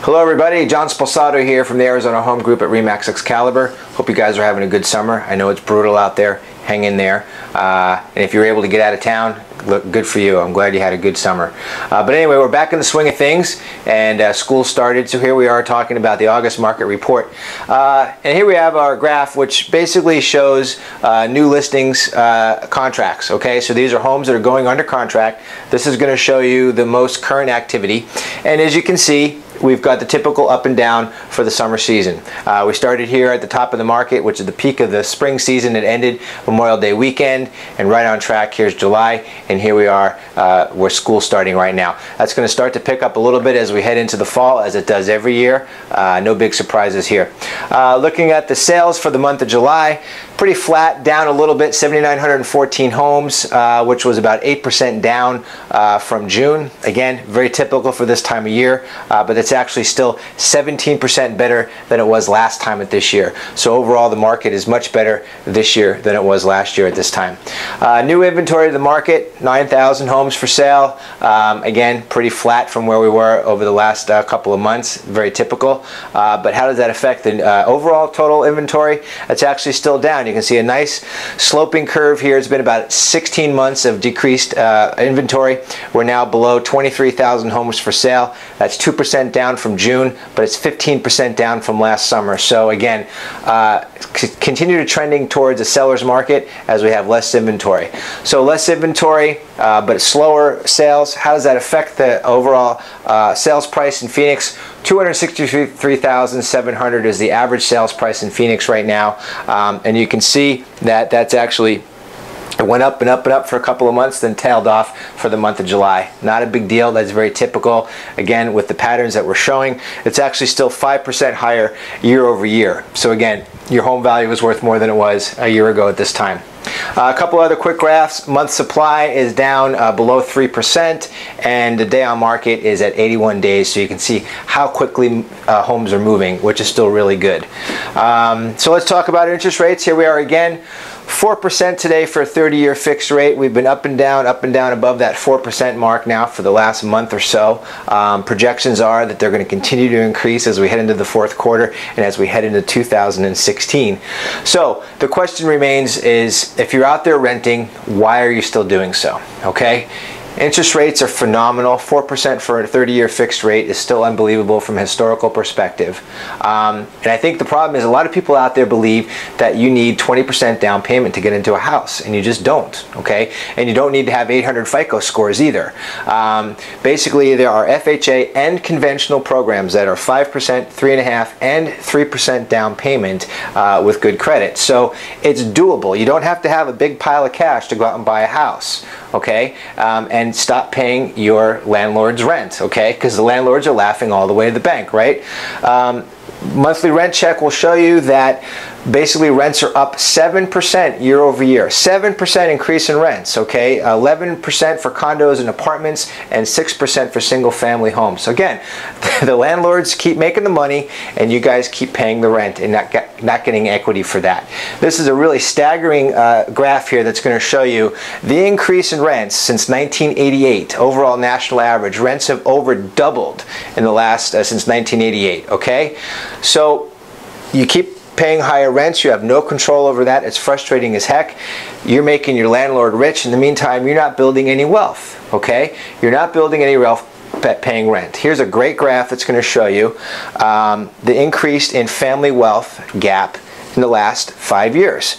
Hello everybody, John Spalsato here from the Arizona Home Group at RE/MAX Excalibur. Hope you guys are having a good summer. I know it's brutal out there. Hang in there. And if you're able to get out of town, look, good for you. I'm glad you had a good summer. But anyway, we're back in the swing of things, and school started. So here we are talking about the August market report. And here we have our graph, which basically shows new listings contracts. Okay, so these are homes that are going under contract. This is going to show you the most current activity. And as you can see, we've got the typical up and down for the summer season. We started here at the top of the market, which is the peak of the spring season. It ended Memorial Day weekend, and right on track, here's July, and here we are where school's starting right now. That's going to start to pick up a little bit as we head into the fall, as it does every year. No big surprises here. Looking at the sales for the month of July, pretty flat, down a little bit, 7,914 homes, which was about 8% down from June. Again, very typical for this time of year, but it's actually still 17% better than it was last time at this year. So overall, the market is much better this year than it was last year at this time. New inventory to the market, 9,000 homes for sale. Again, pretty flat from where we were over the last couple of months, very typical. But how does that affect the overall total inventory? It's actually still down. You can see a nice sloping curve here. It's been about 16 months of decreased inventory. We're now below 23,000 homes for sale. That's 2% down from June, but it's 15% down from last summer. So again, continue to trending towards a seller's market as we have less inventory. So less inventory, but slower sales. How does that affect the overall sales price in Phoenix? $263,700 is the average sales price in Phoenix right now, and you can see that that's actually, it went up and up and up for a couple of months, then tailed off for the month of July. Not a big deal. That's very typical. Again, with the patterns that we're showing, it's actually still 5% higher year over year. So again, your home value is worth more than it was a year ago at this time. A couple other quick graphs. Month supply is down below 3%, and the day on market is at 81 days, so you can see how quickly homes are moving, which is still really good. So let's talk about interest rates. Here we are again. 4% today for a 30-year fixed rate. We've been up and down above that 4% mark now for the last month or so. Projections are that they're going to continue to increase as we head into the fourth quarter and as we head into 2016. So the question remains is, if you're out there renting, why are you still doing so? Okay? Interest rates are phenomenal. 4% for a 30-year fixed rate is still unbelievable from a historical perspective. And I think the problem is a lot of people out there believe that you need 20% down payment to get into a house, and you just don't, okay? And you don't need to have 800 FICO scores either. Basically, there are FHA and conventional programs that are 5%, 3.5%, and 3% down payment with good credit. So it's doable. You don't have to have a big pile of cash to go out and buy a house, okay? And stop paying your landlord's rent, okay? Because the landlords are laughing all the way to the bank, right? Monthly rent check will show you that basically rents are up 7% year over year. 7% increase in rents, okay? 11% for condos and apartments, and 6% for single family homes. So again, the landlords keep making the money, and you guys keep paying the rent and not getting equity for that. This is a really staggering graph here that's going to show you the increase in rents since 1988. Overall national average, rents have over doubled in the last, since 1988, okay? So you keep paying higher rents, you have no control over that. It's frustrating as heck. You're making your landlord rich. In the meantime, you're not building any wealth, okay? You're not building any wealth paying rent. Here's a great graph that's going to show you the increase in family wealth gap in the last 5 years.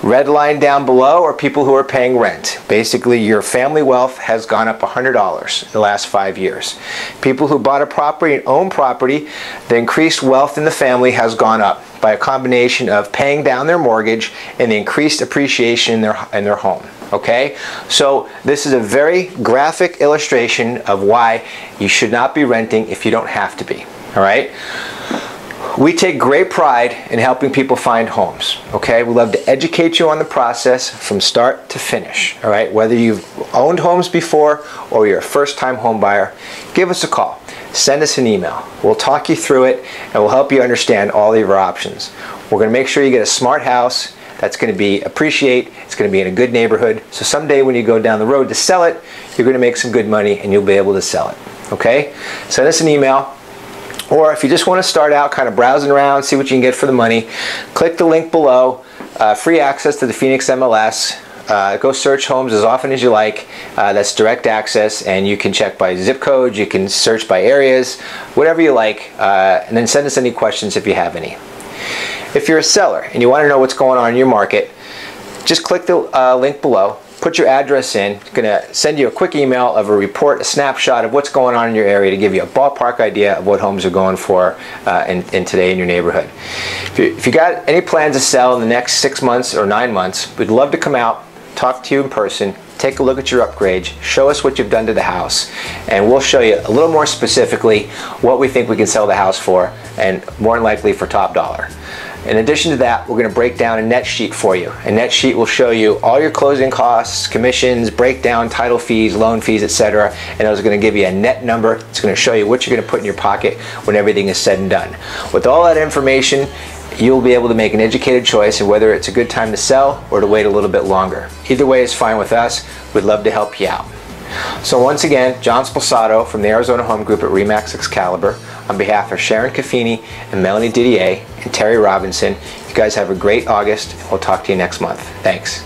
Red line down below are people who are paying rent. Basically, your family wealth has gone up $100 in the last 5 years. People who bought a property and own property, the increased wealth in the family has gone up by a combination of paying down their mortgage and the increased appreciation in their home. Okay? So this is a very graphic illustration of why you should not be renting if you don't have to be. All right? We take great pride in helping people find homes, okay? We love to educate you on the process from start to finish, all right? Whether you've owned homes before or you're a first-time home buyer, give us a call. Send us an email. We'll talk you through it, and we'll help you understand all of your options. We're going to make sure you get a smart house that's going to appreciate, it's going to be in a good neighborhood, so someday when you go down the road to sell it, you're going to make some good money and you'll be able to sell it, okay? Send us an email. Or if you just want to start out kind of browsing around, see what you can get for the money, click the link below, free access to the Phoenix MLS. Go search homes as often as you like. That's direct access, and you can check by zip codes, you can search by areas, whatever you like, and then send us any questions if you have any. If you're a seller and you want to know what's going on in your market, just click the link below, put your address in. It's going to send you a quick email of a report, a snapshot of what's going on in your area to give you a ballpark idea of what homes are going for in today in your neighborhood. If you got any plans to sell in the next 6 months or 9 months, we'd love to come out, talk to you in person, take a look at your upgrades, show us what you've done to the house, and we'll show you a little more specifically what we think we can sell the house for, and more than likely for top dollar. In addition to that, we're going to break down a net sheet for you. A net sheet will show you all your closing costs, commissions, breakdown, title fees, loan fees, etc. And those are going to give you a net number. It's going to show you what you're going to put in your pocket when everything is said and done. With all that information, you'll be able to make an educated choice of whether it's a good time to sell or to wait a little bit longer. Either way is fine with us. We'd love to help you out. So once again, John Sposato from the Arizona Home Group at RE/MAX Excalibur, on behalf of Sharon Caffini and Melanie Didier and Terry Robinson, you guys have a great August, and we'll talk to you next month. Thanks.